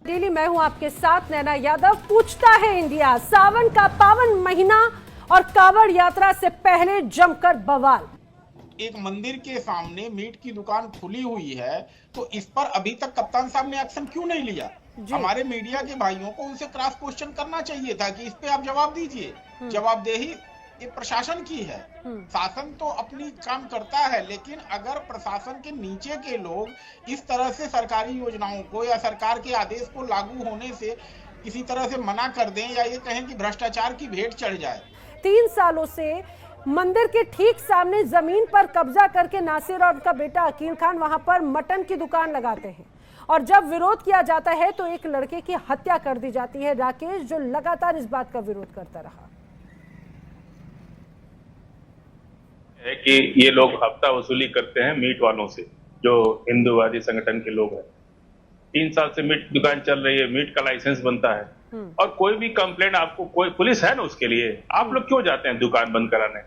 Daily मैं हूं आपके साथ नैना यादव। पूछता है इंडिया, सावन का पावन महीना और कांवड़ यात्रा से पहले जमकर बवाल। एक मंदिर के सामने मीट की दुकान खुली हुई है, तो इस पर अभी तक कप्तान साहब ने एक्शन क्यों नहीं लिया? हमारे मीडिया के भाइयों को उनसे क्रॉस क्वेश्चन करना चाहिए था कि इस पे आप जवाब दीजिए। जवाबदेही ये प्रशासन की है। शासन तो अपनी काम करता है, लेकिन अगर प्रशासन के नीचे के लोग इस तरह से सरकारी योजनाओं को या सरकार के आदेश को लागू होने से किसी तरह से मना कर दें या ये कहें कि भ्रष्टाचार की भेंट चढ़ जाए। 3 सालों से मंदिर के ठीक सामने जमीन पर कब्जा करके नासिर और उनका बेटा अकील खान वहां पर मटन की दुकान लगाते हैं और जब विरोध किया जाता है तो एक लड़के की हत्या कर दी जाती है, राकेश, जो लगातार इस बात का विरोध करता रहा है कि ये लोग हफ्ता वसूली करते हैं मीट वालों से, जो हिंदूवादी संगठन के लोग हैं। 3 साल से मीट दुकान चल रही है, मीट का लाइसेंस बनता है और कोई भी कंप्लेंट आपको, कोई पुलिस है ना उसके लिए, आप लोग क्यों जाते हैं दुकान बंद कराने?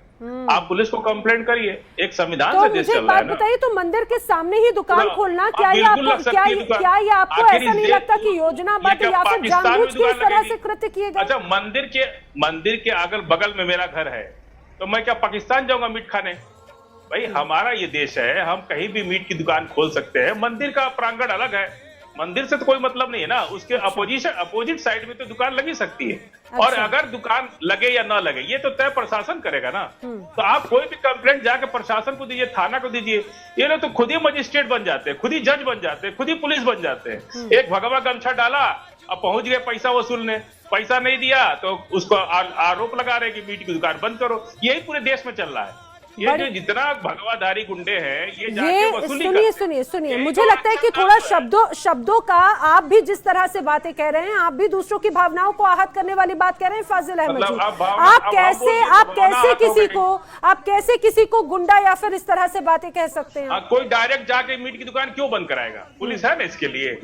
आप पुलिस को कंप्लेंट करिए, एक संविधान से देश चल रहा है ना। बताइए, तो मंदिर के सामने ही दुकान खोलना क्या ये आपको ऐसा नहीं लगता कि योजनाबद्ध या फिर जानबूझ के इस तरह से कृत्य किए गए? अच्छा, मंदिर के अगल बगल में मेरा घर है, तो मैं क्या पाकिस्तान जाऊंगा मीट खाने? भाई हमारा ये देश है, हम कहीं भी मीट की दुकान खोल सकते हैं। मंदिर का प्रांगण अलग है, मंदिर से तो कोई मतलब नहीं है ना, उसके अपोजिट साइड में तो दुकान लगी सकती है। और अगर दुकान लगे या ना लगे ये तो तय प्रशासन करेगा ना। तो आप कोई भी कंप्लेंट जाके प्रशासन को दीजिए, थाना को दीजिए। ये लोग तो खुद ही मजिस्ट्रेट बन जाते हैं, खुद ही जज बन जाते हैं, खुद ही पुलिस बन जाते हैं। एक भगवा गमछा डाला, अब पहुंच गए पैसा वसूलने, पैसा नहीं दिया तो उसको आरोप लगा रहे कि मीट की दुकान बंद करो। यही पूरे देश में चल रहा है। ये जो जितना भगवाधारी गुंडे हैं ये जाके वसूली सुनिए, मुझे लगता है कि थोड़ा शब्दों का, आप भी जिस तरह से बातें कह रहे हैं, आप भी दूसरों की भावनाओं को आहत करने वाली बात कह रहे हैं फाजिल अहमद जी। आप कैसे किसी को गुंडा या फिर इस तरह से बातें कह सकते हैं? कोई डायरेक्ट जाके मीट की दुकान क्यों बंद कराएगा? पुलिस है ना इसके लिए।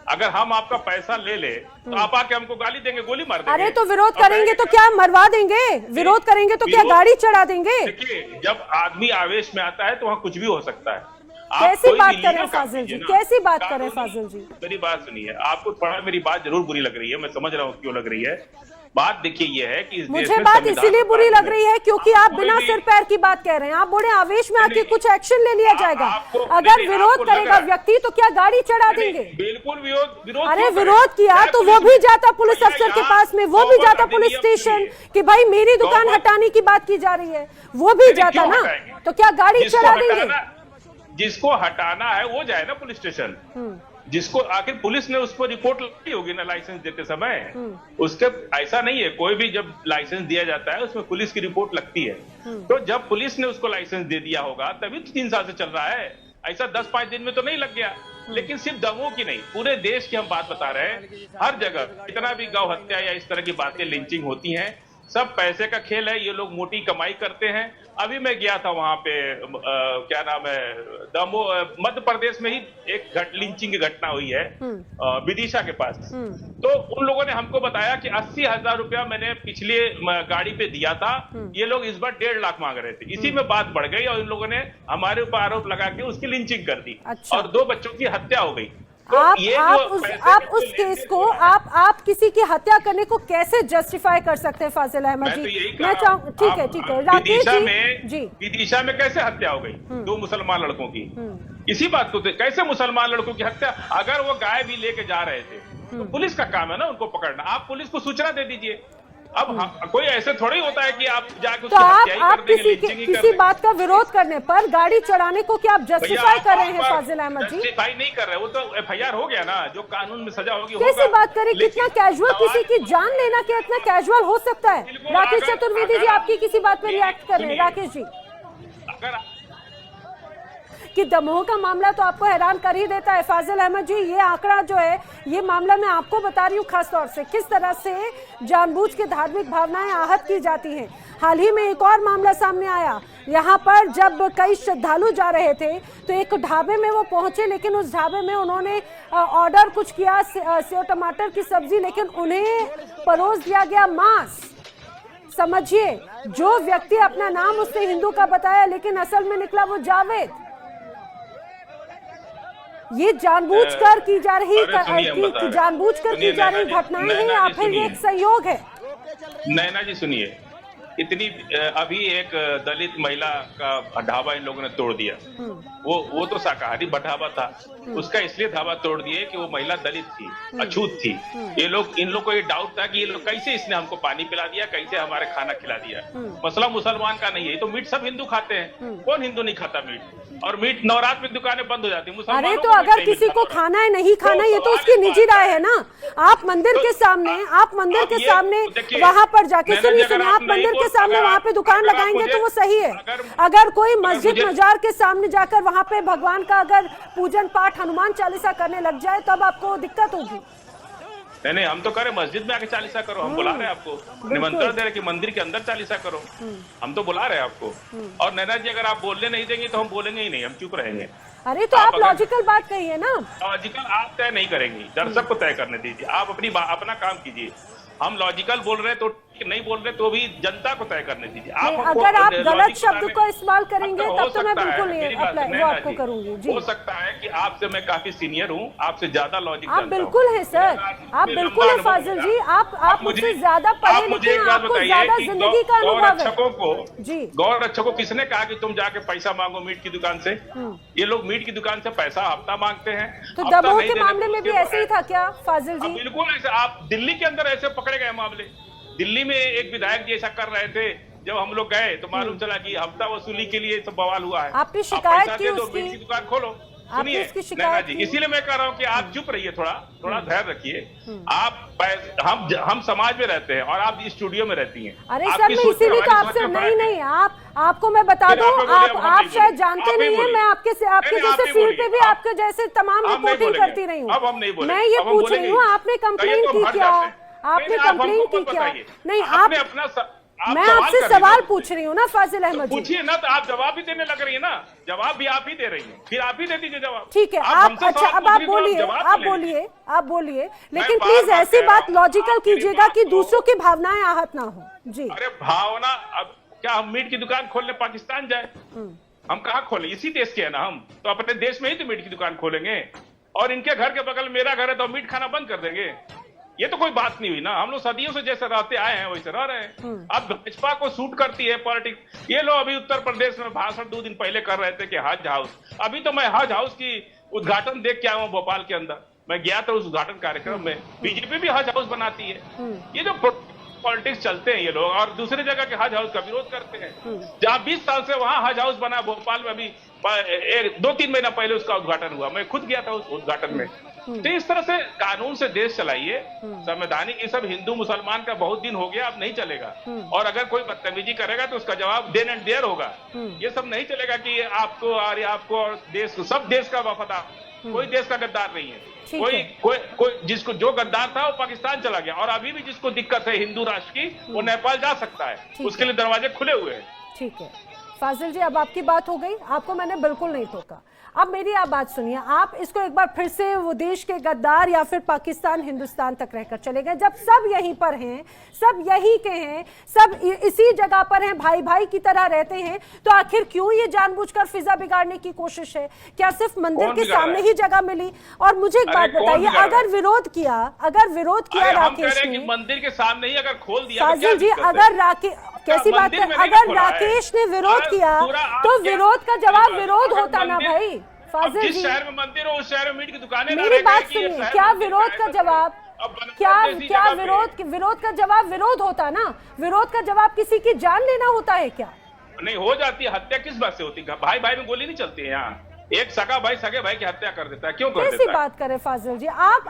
अगर हम आपका पैसा ले ले तो आप आके हमको गाली देंगे, गोली मार देंगे। अरे तो विरोध करेंगे तो क्या मरवा देंगे? विरोध करेंगे तो क्या गाड़ी चढ़ा देंगे? देखिए, जब आदमी आवेश में आता है तो वहाँ कुछ भी हो सकता है। कैसी बात करें फाजिल जी, कैसी बात करें फाजिल जी? मेरी बात सुनिए, आपको थोड़ा मेरी बात जरूर बुरी लग रही है, मैं समझ रहा हूँ क्यों लग रही है। बात देखिए ये है कि मुझे बात इसीलिए बुरी लग रही है क्योंकि आप बिना सिर पैर की बात कह रहे हैं। आप बड़े आवेश में आके कुछ एक्शन ले लिया जाएगा। अगर विरोध करेगा व्यक्ति तो क्या गाड़ी चढ़ा देंगे? बिल्कुल विरोध। अरे विरोध किया तो वो भी जाता पुलिस अफसर के पास में, वो भी जाता पुलिस स्टेशन कि भाई मेरी दुकान हटाने की बात की जा रही है, वो भी जाता ना। तो क्या गाड़ी चढ़ा देंगे? जिसको हटाना है वो जाए ना पुलिस स्टेशन। जिसको आखिर पुलिस ने उसको रिपोर्ट लगाई होगी ना लाइसेंस देते समय। उसके ऐसा नहीं है, कोई भी जब लाइसेंस दिया जाता है उसमें पुलिस की रिपोर्ट लगती है। तो जब पुलिस ने उसको लाइसेंस दे दिया होगा तभी तो 3 साल से चल रहा है। ऐसा 10-5 दिन में तो नहीं लग गया। लेकिन सिर्फ दमों की नहीं, पूरे देश की हम बात बता रहे हैं। हर जगह इतना भी गौ हत्या या इस तरह की बातें, लिंचिंग होती हैं, सब पैसे का खेल है। ये लोग मोटी कमाई करते हैं। अभी मैं गया था वहां पे, क्या नाम है, मध्य प्रदेश में ही एक लिंचिंग की घटना हुई है विदिशा के पास। तो उन लोगों ने हमको बताया कि 80,000 रुपया मैंने पिछले गाड़ी पे दिया था, ये लोग इस बार 1.5 लाख मांग रहे थे। इसी में बात बढ़ गई और इन लोगों ने हमारे ऊपर आरोप लगा के उसकी लिंचिंग कर दी। अच्छा। और 2 बच्चों की हत्या हो गई। तो आप उस केस को, आप किसी की हत्या करने को कैसे जस्टिफाई कर सकते हैं फाजिल अहमद जी? मैं चाहूँ, ठीक है राकेश जी, विदिशा में कैसे हत्या हो गई 2 मुसलमान लड़कों की? इसी बात को कैसे मुसलमान लड़कों की हत्या? अगर वो गाय भी लेके जा रहे थे तो पुलिस का काम है ना उनको पकड़ना। आप पुलिस को सूचना दे दीजिए। अब कोई ऐसे थोड़ा ही होता है कि आप जाकर तो आप किसी बात का विरोध करने पर गाड़ी चढ़ाने को क्या आप जस्टिफाई कर रहे हैं फाजिल अहमद जी? जस्टिफाई नहीं कर रहे, वो तो FIR हो गया ना, जो कानून में सजा होगी। कैसी बात करें? कितना कैजुअल किसी की जान लेना क्या इतना कैजुअल हो सकता है? राकेश चतुर्वेदी जी आपकी किसी बात पर रिएक्ट कर रहे हैं। राकेश जी, कि दमोह का मामला तो आपको हैरान कर ही देता है। फाजिल अहमद जी, ये आंकड़ा जो है, ये मामला मैं आपको बता रही हूँ खास तौर से, किस तरह से जानबूझ के धार्मिक भावनाएं आहत की जाती हैं। हाल ही में एक और मामला सामने आया, यहाँ पर जब कई श्रद्धालु जा रहे थे तो एक ढाबे में वो पहुंचे, लेकिन उस ढाबे में उन्होंने ऑर्डर कुछ किया, सेव टमाटर की सब्जी, लेकिन उन्हें परोस दिया गया मांस। समझिए, जो व्यक्ति अपना नाम उसने हिंदू का बताया लेकिन असल में निकला वो जावेद। ये जानबूझकर की जा रही जानबूझकर की जा रही घटनाएं हैं या फिर ये एक संयोग है? नैना जी सुनिए, इतनी अभी एक दलित महिला का ढाबा इन लोगों ने तोड़ दिया। वो तो शाकाहारी ढाबा था, उसका इसलिए ढाबा तोड़ दिए कि वो महिला दलित थी, अछूत थी। इन लोग को ये डाउट था कि ये लोग कैसे इसने हमको पानी पिला दिया, कैसे हमारे खाना खिला दिया। मसला मुसलमान का नहीं है, तो मीट सब हिंदू खाते हैं, कौन हिंदू नहीं खाता मीट? और मीट नवरात्र में दुकानें बंद हो जाती है। अरे तो अगर किसी को खाना है नहीं खाना, ये तो उसकी निजी राय है ना। आप मंदिर के सामने वहां पर जाके सुनिए, आप मंदिर के सामने वहां पे दुकान लगाएंगे तो वो सही है। अगर कोई मस्जिद मजार के सामने जाकर वहां पे भगवान का अगर पूजन पाठ हनुमान चालीसा करने लग जाए तब आपको दिक्कत होगी। नहीं, हम तो करें मस्जिद में आके चालीसा करो, हम बुला रहे हैं आपको, निमंत्रण दे रहे कि मंदिर के अंदर चालीसा करो, हम तो बुला रहे हैं आपको। और नैना जी अगर आप बोलने नहीं देंगे तो हम बोलेंगे ही नहीं, हम चुप रहेंगे। अरे तो आप लॉजिकल बात कहिए ना। लॉजिकल आप तय नहीं करेंगी, दर्शक को तय करने दीजिए, आप अपना काम कीजिए। हम लॉजिकल बोल रहे हैं तो नहीं बोल रहे तो भी जनता को तय करने दीजिए। अगर आप गलत शब्द को इस्तेमाल करेंगे तब तो मैं बिल्कुल वो आपको करूंगी। जी, हो सकता है कि आपसे मैं काफी सीनियर हूँ, आपसे ज्यादा लॉजिक आप बिल्कुल है सर, आप बिल्कुल है फाजिल जी, आप मुझसे ज्यादा पढ़े लिखे हैं, आपको ज्यादा जिंदगी का अनुभव है। गौ रक्षकों किसने कहा कि तुम जाके पैसा मांगो मीट की दुकान से? ये लोग मीट की दुकान से पैसा हफ्ता मांगते हैं। तो दमोह के मामले में भी ऐसे ही था क्या फाजिल जी? बिल्कुल ऐसे। आप दिल्ली के अंदर ऐसे पकड़े गए मामले, दिल्ली में एक विधायक जी ऐसा कर रहे थे, जब हम लोग गए तो मालूम चला कि हफ्ता वसूली के लिए सब बवाल हुआ है। आपने शिकायत की उसकी? मीट की दुकान खोलो। सुनिए नैना जी, इसीलिए मैं कह रहा हूँ कि आप चुप रहिए, थोड़ा धैर्य रखिए। हम समाज में रहते हैं और आप स्टूडियो में रहती हैं। अरे सर, मैं इसीलिए तो आपसे नहीं आपको मैं बता दूं, आप शायद जानते नहीं है, मैं आपके जैसे फील्ड पे भी आपके जैसे तमाम रिपोर्टिंग करती रही हूँ। मैं ये पूछ रही हूँ, आपने कंप्लेन की क्या? आपने कंप्लेन की क्या? नहीं, मैं आपसे सवाल पूछ रही हूँ ना फाजिल अहमद जी। पूछिए ना, तो आप जवाब भी देने लग रही है ना, जवाब भी आप ही दे रही हैं, फिर आप ही दे दीजिए जवाब। ठीक है, आप अच्छा अब आप बोलिए, लेकिन प्लीज ऐसी बात लॉजिकल कीजिएगा कि दूसरों की भावनाएं आहत ना हो। जी, अरे भावना, अब क्या हम मीट की दुकान खोलने पाकिस्तान जाए? हम कहाँ खोलें? इसी देश के है ना, हम तो अपने देश में ही तो मीट की दुकान खोलेंगे। और इनके घर के बगल मेरा घर है तो मीट खाना बंद कर देंगे? ये तो कोई बात नहीं हुई ना। हम लोग सदियों से जैसे रहते आए हैं वैसे रह रहे हैं। अब भाजपा को सूट करती है पॉलिटिक्स। ये लोग अभी उत्तर प्रदेश में भाषण 2 दिन पहले कर रहे थे कि हज हाउस। अभी तो मैं हज हाउस की उद्घाटन देख के आया हूँ भोपाल के अंदर, मैं गया था उस उद्घाटन कार्यक्रम में। बीजेपी भी हज हाउस बनाती है। ये जो पॉलिटिक्स चलते हैं ये लोग, और दूसरी जगह के हज हाउस का विरोध करते हैं। जहाँ 20 साल से वहां हज हाउस बना, भोपाल में अभी 2-3 महीना पहले उसका उद्घाटन हुआ, मैं खुद गया था उस उद्घाटन में। तो इस तरह से कानून से देश चलाइए, संवैधानिक। ये सब हिंदू मुसलमान का बहुत दिन हो गया, अब नहीं चलेगा। और अगर कोई बदतमीजी करेगा तो उसका जवाब देन एंड देयर होगा। ये सब नहीं चलेगा कि आपको और देश को, सब देश का वफादार, कोई देश का गद्दार नहीं है। कोई जिसको जो गद्दार था वो पाकिस्तान चला गया, और अभी भी जिसको दिक्कत है हिंदू राष्ट्र की, वो नेपाल जा सकता है, उसके लिए दरवाजे खुले हुए हैं। ठीक है फाजिल जी, अब आपकी बात हो गई, आपको मैंने बिल्कुल नहीं टोका। अब मेरी आप बात सुनिए, आप इसको एक बार फिर से वो देश के गद्दार या फिर पाकिस्तान हिंदुस्तान तक रहकर चले गए, जब सब यहीं पर हैं, सब यहीं के हैं, सब इसी जगह पर हैं, भाई भाई की तरह रहते हैं, तो आखिर क्यों ये जानबूझकर फिजा बिगाड़ने की कोशिश है? क्या सिर्फ मंदिर के सामने ही जगह मिली? और मुझे एक बात बताइए, अगर विरोध किया राकेश ने, मंदिर के सामने ही अगर खोल दिया फाजिल जी, अगर कैसी बात है, अगर राकेश ने विरोध किया तो विरोध का जवाब विरोध होता ना भाई फाजिल जी। जिस शहर में मंदिर हो उस शहर में मीट की दुकानें। मेरी बात सुनिए, क्या विरोध का जवाब विरोध का जवाब विरोध होता ना? विरोध का जवाब किसी की जान लेना होता है क्या? नहीं हो जाती है। हत्या किस बात से होती है? भाई भाई में गोली नहीं चलती है यहाँ। एक सगा भाई सगे भाई की हत्या कर देता है, क्यों कर देता है? कैसी बात करें फाजिल जी, आप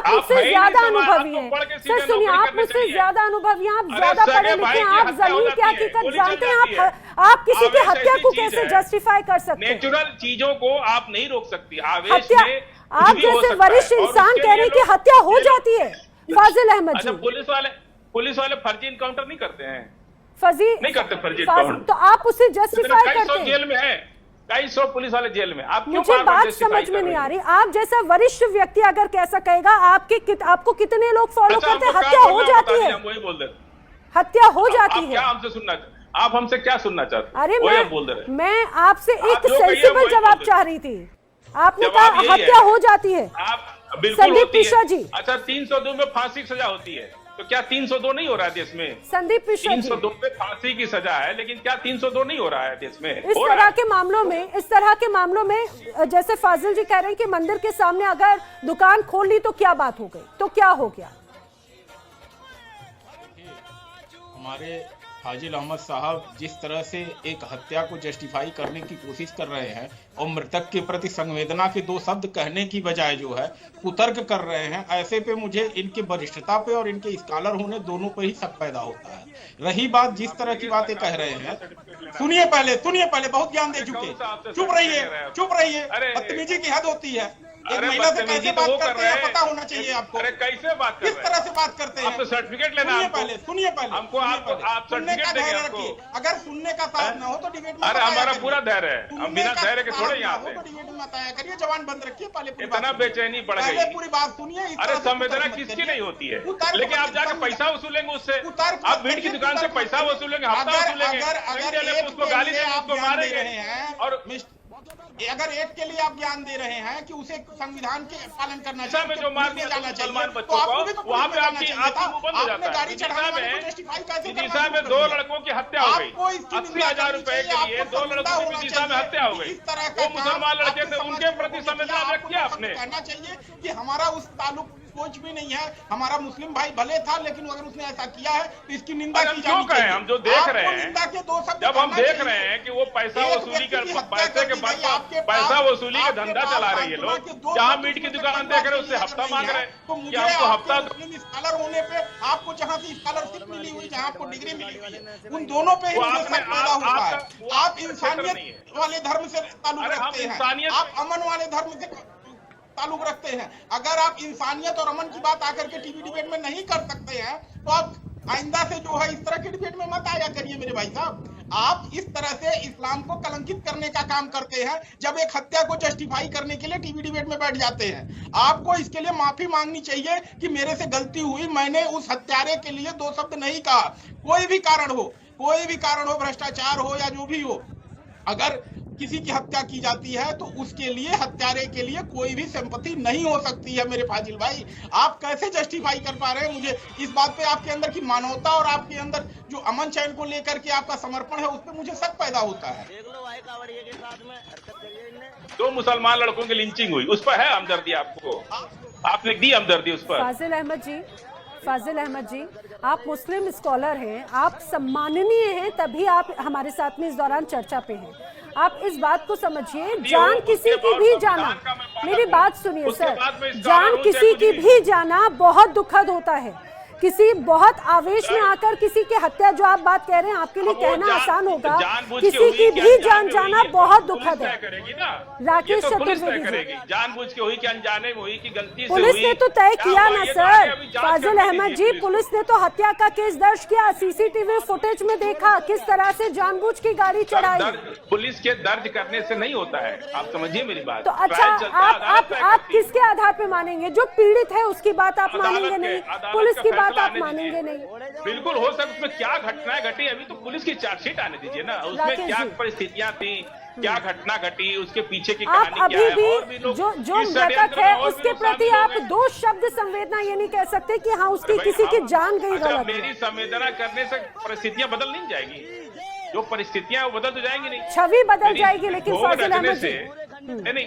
मुझसे ज्यादा अनुभवी हैं। सर सुनिए, आप मुझसे ज्यादा अनुभवी हैं, आप ज्यादा पढ़े लिखे हैं, आप जमीन की हकीकत जानते हैं। आप किसी की हत्या को कैसे जस्टिफाई कर सकते हैं? नेचुरल चीजों को आप नहीं रोक सकती। आवेश में आप जैसे वरिष्ठ इंसान कह रहे हैं कि हत्या हो जाती है फाजिल अहमद जी। पुलिस वाले फर्जी इनकाउंटर नहीं करते हैं, नहीं करते फर्जी इनकाउंटर, तो आप उसे जस्टिफाई करते हैं। जेल में है, कई 100 पुलिस वाले जेल में। आप मुझे बात समझ में नहीं आ रही, आप जैसा वरिष्ठ व्यक्ति अगर कैसा कहेगा, आपको कितने लोग फॉलो करते हैं? हत्या हो जाती है, वही बोल दे, हत्या हो जाती है। क्या हमसे सुनना, आप हमसे क्या सुनना चाहते? अरे मैं आपसे एक सेंसिबल जवाब चाह रही थी। आपने कहा हत्या हो जाती है। आप बिल्कुल संदीप होती मिश्रा है। जी, अच्छा 302 में फांसी की सजा होती है, तो क्या 302 नहीं हो रहा है देश में? संदीप मिश्रा जी, 302 में फांसी की सजा है, लेकिन क्या 302 नहीं हो रहा है देश में? इस तरह के मामलों में जैसे फाजिल जी कह रहे हैं कि मंदिर के सामने अगर दुकान खोल ली तो क्या बात हो गई, तो क्या हो गया? हमारे फाजिल अहमद साहब जिस तरह से एक हत्या को जस्टिफाई करने की कोशिश कर रहे हैं और मृतक के प्रति संवेदना के दो शब्द कहने की बजाय जो है कुतर्क कर रहे हैं, ऐसे पे मुझे इनके वरिष्ठता पे और इनके स्कॉलर होने दोनों पे ही शक पैदा होता है। रही बात जिस तरह की बातें कह रहे हैं, सुनिए पहले बहुत ज्ञान दे चुके, चुप रहिए, बदतमीजी की हद होती है। एक महिला से कैसे बात करते हैं पता होना चाहिए आपको। अरे कैसे बात किस तरह से बात करते हैं? आप तो सर्टिफिकेट लेना। सुनिए पहले हमको आप सर्टिफिकेट देंगे आपको। अगर सुनने का साथ ना हो तो डिबेट में अरे हमारा पूरा धैर्य है, हम बिना धैर्य के थोड़े यहाँ से। डिबेट में बताया करिए, जवान बंद रखिए, पहले इतना बेचैनी बढ़ गई। पूरी बात सुनिए। अरे संवेदना किसकी नहीं होती है, लेकिन आप जाकर पैसा वसूलेंगे उससे। आप भीड़ की दुकान से पैसा वसूलेंगे, हफ्ता वसूलेंगे, उसको गाली देंगे, उसको मारेंगे। और अगर एक के लिए आप ज्ञान दे रहे हैं कि उसे संविधान के पालन करना चाहिए, जो मार दिया मुसलमान बच्चों को, वहाँ पे आपकी मुंह बंद हो जाता है। विदिशा में 2 लड़कों की हत्या हो गई, 80,000 रुपए के लिए 2 लड़कों की विदिशा में हत्या हो गई। वो मुसलमान लड़के थे, उनके प्रति संवेदना व्यक्त किया आपने। कहना चाहिए कि हमारा उस ताल्लुक कुछ भी नहीं है, हमारा मुस्लिम भाई भले था, लेकिन अगर उसने ऐसा किया है तो इसकी निंदा की जानी चाहिए। हम जो देख रहे हैं, निंदा के 2 शब्द जब हम देख रहे हैं कि वो पैसा वसूली कर पैसा वसूली का धंधा चला रही है लोग, जहाँ मीट की दुकान देख रहे हैं उससे हफ्ता मांग रहे हैं, तो मुझे हमको हफ्ता मुस्लिम स्कॉलर होने पे आपको जहाँ से स्कॉलरशिप मिली हुई, जहाँ आपको डिग्री मिली हुई है, उन दोनों पे ही मुझे शक पैदा होता है। आप इंसानियत वाले धर्म से ताल्लुक रखते हैं, आप अमन वाले धर्म से ताल्लुक रखते हैं। अगर आप इंसानियत और अमन की बात आकर के टीवी डिबेट में नहीं कर सकते हैं तो आप आइंदा से जो है इस तरह के डिबेट में मत आया करिए मेरे भाई साहब। आप इस तरह से इस्लाम को कलंकित करने का काम करते हैं जब एक हत्या को जस्टिफाई करने के लिए टीवी डिबेट में बैठ जाते हैं। आपको इसके लिए माफी मांगनी चाहिए कि मेरे से गलती हुई, मैंने उस हत्यारे के लिए 2 शब्द नहीं कहा। कोई भी कारण हो, भ्रष्टाचार हो या जो भी हो, अगर किसी की हत्या की जाती है तो उसके लिए, हत्यारे के लिए कोई भी सिंपैथी नहीं हो सकती है मेरे फाजिल भाई। आप कैसे जस्टिफाई कर पा रहे हैं? मुझे इस बात पे आपके अंदर की मानवता और आपके अंदर जो अमन चैन को लेकर के आपका समर्पण है उस पर मुझे शक पैदा होता है। 2 मुसलमान लड़कों की लिंचिंग हुई, उस पर है हमदर्दी आपको? आपने दी हमदर्दी उस पर? फाजिल अहमद जी, आप मुस्लिम स्कॉलर हैं, आप सम्माननीय हैं, तभी आप हमारे साथ में इस दौरान चर्चा पे हैं। आप इस बात को समझिए, जान किसी की भी जाना, मेरी बात सुनिए सर, जान किसी की भी जाना बहुत दुखद होता है। किसी बहुत आवेश में आकर किसी की हत्या, जो आप बात कह रहे हैं आपके लिए कहना आसान होगा, किसी की भी जान जाना बहुत दुखद है। राकेश चतुर्वेदी, जानबूझ के हुई कि अनजाने में हुई कि गलती से पुलिस ने तो तय किया ना सर, फाजिल अहमद जी, पुलिस ने तो हत्या का केस दर्ज किया, सीसीटीवी फुटेज में देखा किस तरह से जानबूझ की गाड़ी चढ़ाई। पुलिस के दर्ज करने से नहीं होता है, आप समझिए मेरी बात। तो अच्छा, आप किसके आधार पे मानेंगे? जो पीड़ित है उसकी बात आप मानेंगे नहीं, पुलिस की बात आप मानेंगे नहीं? बिल्कुल हो सकता, उसमें क्या घटनाएं घटी अभी तो पुलिस की चार्जशीट आने दीजिए ना, उसमें क्या परिस्थितियां थी, क्या घटना घटी, उसके पीछे की कहानी क्या है। और भी जो मृतक है उसके प्रति आप 2 शब्द संवेदना ये नहीं कह सकते कि हाँ उसकी किसी की जान गई गलत। मेरी संवेदना करने से परिस्थितियां बदल नहीं जाएगी, जो परिस्थितियां वो बदल तो जाएंगी नहीं, छवि बदल जाएगी। लेकिन फाजिल अहमद जी, नहीं,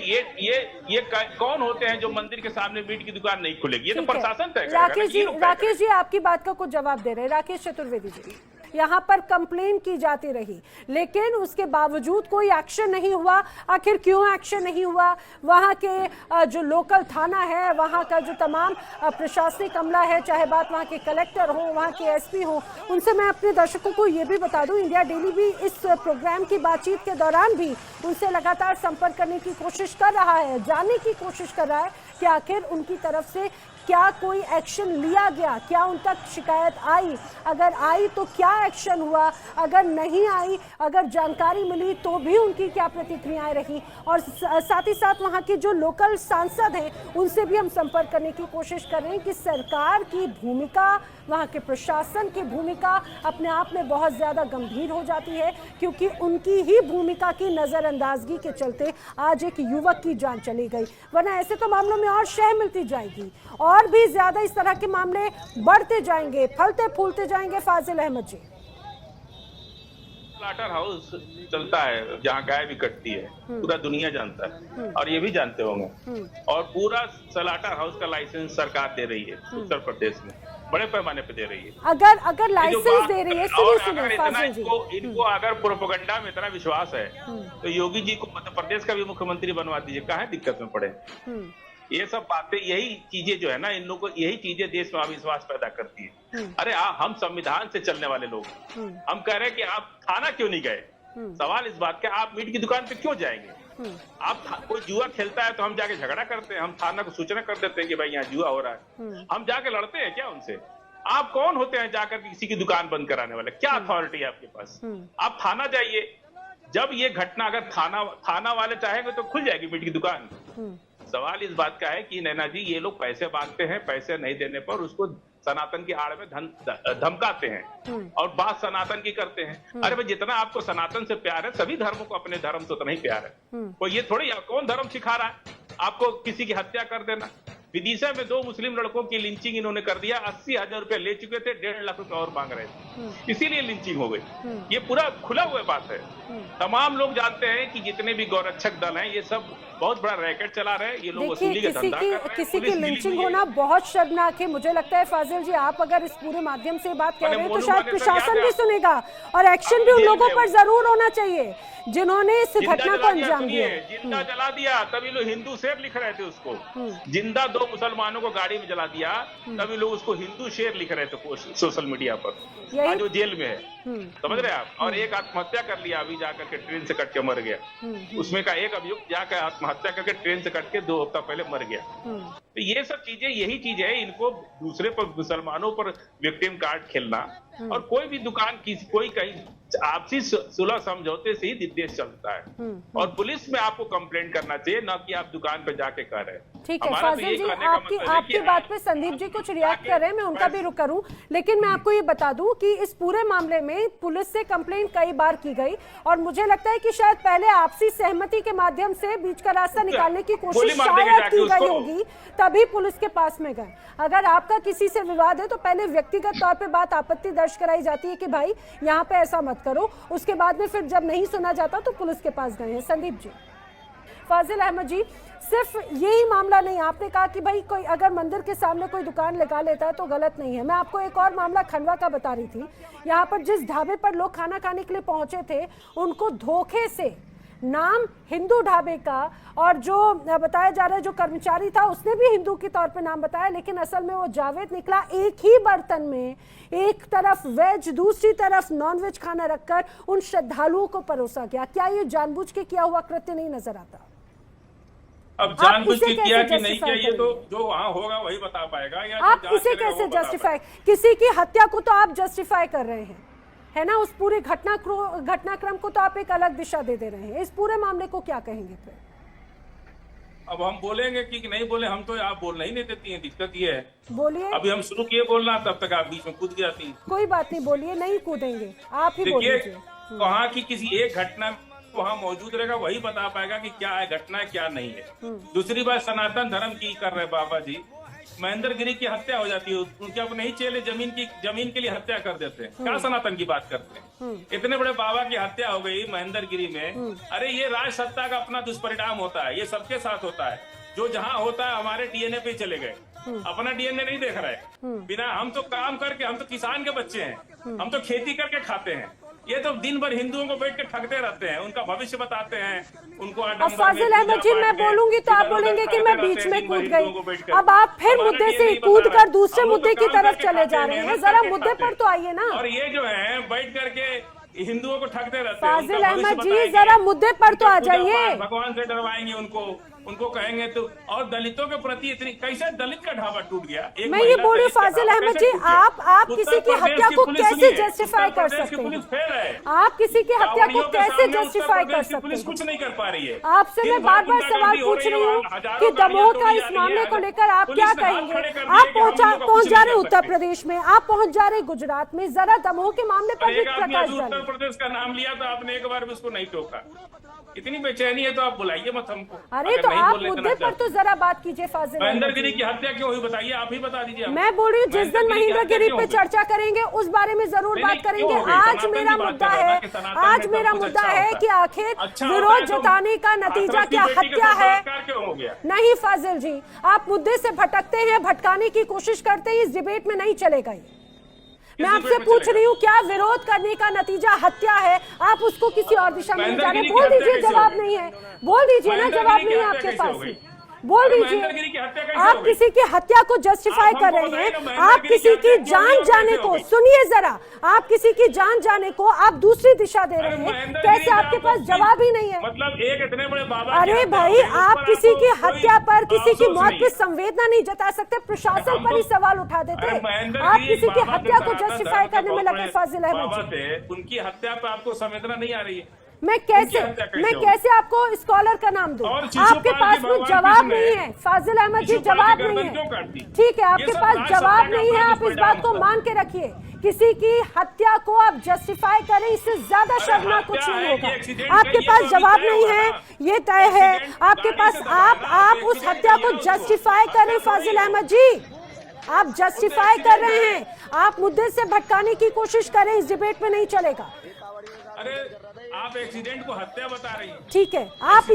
ये कौन होते हैं जो मंदिर के सामने मीट की दुकान नहीं खुलेगी? ये तो प्रशासन तय करेगा। राकेश जी आपकी बात का कुछ जवाब दे रहे हैं। राकेश चतुर्वेदी जी, यहाँ पर कंप्लेन की जाती रही लेकिन उसके बावजूद कोई एक्शन नहीं हुआ। आखिर क्यों एक्शन नहीं हुआ? वहाँ के जो लोकल थाना है, वहाँ का जो तमाम प्रशासनिक अमला है, चाहे बात वहाँ के कलेक्टर हो, वहाँ के एसपी हो, उनसे मैं अपने दर्शकों को ये भी बता दूं, इंडिया डेली भी इस प्रोग्राम की बातचीत के दौरान भी उनसे लगातार संपर्क करने की कोशिश कर रहा है, जानने की कोशिश कर रहा है कि आखिर उनकी तरफ से क्या कोई एक्शन लिया गया, क्या उन तक शिकायत आई, अगर आई तो क्या एक्शन हुआ, अगर नहीं आई, अगर जानकारी मिली तो भी उनकी क्या प्रतिक्रियाएं रही, और साथ ही साथ वहां के जो लोकल सांसद हैं उनसे भी हम संपर्क करने की कोशिश कर रहे हैं कि सरकार की भूमिका, वहां के प्रशासन की भूमिका अपने आप में बहुत ज्यादा गंभीर हो जाती है, क्योंकि उनकी ही भूमिका की नजरअंदाजगी के चलते आज एक युवक की जान चली गई। वरना ऐसे तो मामलों में और शह मिलती जाएगी और भी ज्यादा इस तरह के मामले बढ़ते जाएंगे, फलते फूलते जाएंगे। फाजिल अहमद जी, स्लाटर हाउस चलता है जहाँ गाय भी कटती है, पूरा दुनिया जानता है और ये भी जानते होंगे, और पूरा स्लाटर हाउस का लाइसेंस सरकार दे रही है उत्तर प्रदेश में, बड़े पैमाने पे दे रही है। अगर लाइसेंस दे रही है, सुनिए फाजिल जी, इनको अगर प्रोपेगेंडा में इतना विश्वास है तो योगी जी को मध्य प्रदेश का भी मुख्यमंत्री बनवा दीजिए, काहे दिक्कत में पड़े। ये सब बातें, यही चीजें जो है ना, इन लोगों को यही चीजें देश में अविश्वास पैदा करती है। अरे हम संविधान से चलने वाले लोग, हम कह रहे हैं कि आप थाना क्यों नहीं गए, सवाल इस बात का, आप मीट की दुकान पे क्यों जाएंगे। आप कोई जुआ खेलता है तो हम जाके झगड़ा करते हैं, हम थाना को सूचना कर देते हैं कि भाई यहाँ जुआ हो रहा है, हम जाके लड़ते हैं क्या उनसे। आप कौन होते हैं जाकर किसी की दुकान बंद कराने वाले, क्या अथॉरिटी है आपके पास। आप थाना जाइए, जब ये घटना अगर थाना वाले चाहेंगे तो खुल जाएगी मीट की दुकान। सवाल इस बात का है कि नैना जी, ये लोग पैसे मांगते हैं, पैसे नहीं देने पर उसको सनातन की आड़ में धमकाते हैं और बात सनातन की करते हैं। अरे भाई, जितना आपको सनातन से प्यार है, सभी धर्मों को अपने धर्म से उतना ही प्यार है। कोई ये थोड़ी, कौन धर्म सिखा रहा है आपको किसी की हत्या कर देना। विदिशा में 2 मुस्लिम लड़कों की लिंचिंग इन्होंने कर दिया, 80,000 रुपए ले चुके थे, 1.5 लाख रुपए और मांग रहे थे, इसीलिए लिंचिंग हो गई। ये पूरा खुला हुआ बात है, तमाम लोग जानते हैं कि जितने भी गौरक्षक दल हैं ये सब बहुत बड़ा रैकेट चला रहे हैं, ये लोग वसूली का धंधा कर रहे हैं। किसी की लिंचिंग होना बहुत शर्मनाक है। मुझे लगता है फाजिल जी, आप अगर इस पूरे माध्यम से बात कर रहे हैं तो शायद प्रशासन भी सुनेगा और एक्शन भी उन लोगों पर जरूर होना चाहिए जिन्होंने इस घटना को अंजाम दिया। जिंदा जला दिया, तभी लोग हिंदू शेर लिख रहे थे उसको, जिंदा 2 मुसलमानों को गाड़ी में जला दिया, तभी लोग उसको हिंदू शेर लिख रहे थे सोशल मीडिया पर, आज वो जेल में है, समझ रहे आप। और एक आत्महत्या कर लिया अभी जाकर के, ट्रेन से कट के मर गया, उसमें का एक अभियुक्त जाकर आत्महत्या करके ट्रेन से कट के 2 हफ्ता पहले मर गया। तो ये सब चीजें, यही चीज है, इनको दूसरे पर, मुसलमानों पर विक्टिम कार्ड खेलना, और कोई भी दुकान कोई कहीं आपसी सुलह समझौते से ही देश चलता है, और पुलिस में आपको कंप्लेंट करना चाहिए, ना कि आप दुकान पे जाके कर रहे हैं। ठीक है फाजिल जी, आपकी बात पे संदीप जी कुछ रिएक्ट कर रहे हैं, मैं उनका भी रुख करूं, लेकिन मैं आपको ये बता दूं कि इस पूरे मामले में पुलिस से कंप्लेंट कई बार की गई, और मुझे लगता है कि शायद पहले आपसी सहमति के माध्यम से बीच का रास्ता निकालने की कोशिश शायद की गई होगी, तभी पुलिस के पास में गए। अगर आपका किसी से विवाद है तो पहले व्यक्तिगत तौर पे बात, आपत्ति दर्ज कराई जाती है कि भाई यहाँ पे ऐसा मत करो, उसके बाद में फिर जब नहीं सुना जाता तो पुलिस के पास गए हैं। संदीप जी, फाजिल अहमद जी, सिर्फ यही मामला नहीं, आपने कहा कि भाई कोई अगर मंदिर के सामने कोई दुकान लगा लेता है तो गलत नहीं है। मैं आपको एक और मामला खंडवा का बता रही थी, यहाँ पर जिस ढाबे पर लोग खाना खाने के लिए पहुंचे थे, उनको धोखे से नाम हिंदू ढाबे का, और जो बताया जा रहा है जो कर्मचारी था उसने भी हिंदू के तौर पे नाम बताया, लेकिन असल में वो जावेद निकला। एक ही बर्तन में एक तरफ वेज, दूसरी तरफ नॉनवेज खाना रखकर उन श्रद्धालुओं को परोसा गया। क्या ये जानबूझ के किया हुआ कृत्य नहीं नजर आता? अब जानबूझ के किया कि नहीं किया, ये तो जो वहाँ होगा वही बता पाएगा। या आप इसे कैसे जस्टिफाई, किसी की हत्या को तो आप जस्टिफाई कर रहे हैं, है ना, उस पूरे घटनाक्रम को तो आप एक अलग दिशा दे रहे हैं, इस पूरे मामले को क्या कहेंगे फिर? अब हम बोलेंगे कि नहीं बोले, हम तो आप बोलना ही नहीं देती हैं, दिक्कत ये है। बोलिए। अभी हम शुरू किए बोलना, तब तक आप बीच में कूद जाती हैं। कोई बात नहीं, बोलिए, नहीं कूदेंगे, आप ही बोलिए। वहाँ की किसी एक घटना वहाँ मौजूद रहेगा, वही बता पाएगा कि क्या है घटना है क्या नहीं है। दूसरी बात, सनातन धर्म की कर रहे बाबा जी, महेंद्र गिरी की हत्या हो जाती है, उनके अपने ही चेले जमीन के लिए हत्या कर देते हैं, क्या सनातन की बात करते हैं। इतने बड़े बाबा की हत्या हो गई महेंद्र गिरी में। अरे ये राज सत्ता का अपना दुष्परिणाम होता है, ये सबके साथ होता है। जो जहाँ होता है हमारे डीएनए पे चले गए, अपना डीएनए नहीं देख रहे। बिना, हम तो काम करके, हम तो किसान के बच्चे हैं, हम तो खेती करके खाते हैं। ये तो दिन भर हिंदुओं को बैठ के ठगते रहते हैं, उनका भविष्य बताते हैं, उनको फाजिल अहमद जी, मैं बोलूंगी तो आप बोलेंगे कि मैं बीच में कूद गई। अब आप फिर मुद्दे से कूद कर दूसरे मुद्दे की तरफ चले जा रहे हैं, जरा मुद्दे पर तो आइए ना। और ये जो है बैठ करके हिंदुओं को ठगते रहते हैं। फाजिल अहमद जी, जरा मुद्दे पर तो आ जाइए। भगवान से डरवाएंगे उनको, उनको कहेंगे तो। और दलितों के प्रति इतनी, कैसे दलित का ढाबा टूट गया? मैं ये बोल रही हूँ फाजिल अहमद जी, आप किसी की हत्या को कैसे जस्टिफाई कर सकते हैं? आप किसी की हत्या को कैसे जस्टिफाई कर सकते हैं? पुलिस कुछ नहीं कर पा रही है। आपसे मैं बार बार सवाल पूछ रही हूँ कि दमोह का इस मामले को लेकर आप क्या कहेंगे? आप पहुंच जा रहे उत्तर प्रदेश में, आप पहुंच जा रहे गुजरात में, जरा दमोह के मामले पर भी प्रकाश डालिए। उत्तर प्रदेश का नाम लिया तो आपने एक बार भी उसको नहीं टोका। इतनी बेचैनी है तो आप बुलाइए मत हमको। अरे तो आप मुद्दे पर तो जरा बात कीजिए फाजिल। महेंद्र गिरी की हत्या क्यों हुई बताइए, आप ही बता दीजिए। मैं बोल रही हूँ जिस दिन महेंद्र गिरी पे चर्चा करेंगे उस बारे में जरूर बात करेंगे। आज मेरा मुद्दा है कि आखिर विरोध जताने का नतीजा क्या हत्या है? नहीं फाजिल जी, आप मुद्दे से भटकते हैं, भटकाने की कोशिश करते हैं, इस डिबेट में नहीं चलेगा ये। मैं आपसे पूछ रही हूँ क्या विरोध करने का नतीजा हत्या है? आप उसको किसी और दिशा में ले जा रहे हैं। बोल दीजिए, जवाब नहीं है, बोल दीजिए ना, जवाब नहीं है आपके पास, बोल दीजिए। आप किसी की हत्या को जस्टिफाई कर रहे हैं, आप किसी की जान जाने को, सुनिए जरा, आप किसी की जान जाने को आप दूसरी दिशा दे रहे हैं। कैसे? आपके पास जवाब ही नहीं है। मतलब एक इतने बड़े बाबा, अरे भाई, आप किसी की हत्या पर, किसी की मौत पर संवेदना नहीं जता सकते, प्रशासन पर ही सवाल उठा देते। आप किसी की हत्या को जस्टिफाई करने में लगे फाजिल अहमद जी। उनकी हत्या पर आपको संवेदना नहीं आ रही है? मैं कैसे आपको स्कॉलर का नाम दूं? आपके पास में जवाब नहीं है फाजिल अहमद जी, जवाब नहीं है। ठीक है, आपके पास जवाब नहीं है, आप इस बात को मान के रखिए। किसी की हत्या को आप जस्टिफाई करें, इससे ज्यादा शर्मनाक कुछ नहीं होगा। आपके पास जवाब नहीं है, ये तय है। आपके पास आप उस हत्या को जस्टिफाई करें फाजिल अहमद जी, आप जस्टिफाई कर रहे हैं, आप मुद्दे से भटकाने की कोशिश करें, इस डिबेट में नहीं चलेगा। अरे आप एक्सीडेंट को हत्या बता रही हैं। ठीक है, आप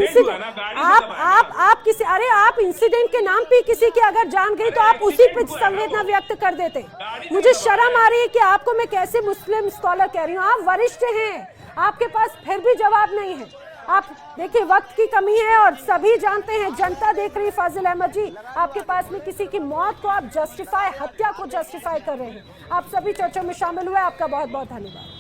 इंसिडेंट के नाम पे किसी की अगर जान गई तो आप उसी पे संवेदना व्यक्त कर देते। मुझे शर्म आ रही है कि आपको मैं कैसे मुस्लिम स्कॉलर कह रही हूँ। आप वरिष्ठ हैं, आपके पास फिर भी जवाब नहीं है। आप देखिए, वक्त की कमी है और सभी जानते हैं, जनता देख रही है फाजिल अहमद जी, आपके पास में किसी की मौत को आप जस्टिफाई, हत्या को जस्टिफाई कर रहे हैं। आप सभी चर्चा में शामिल हुए, आपका बहुत बहुत धन्यवाद।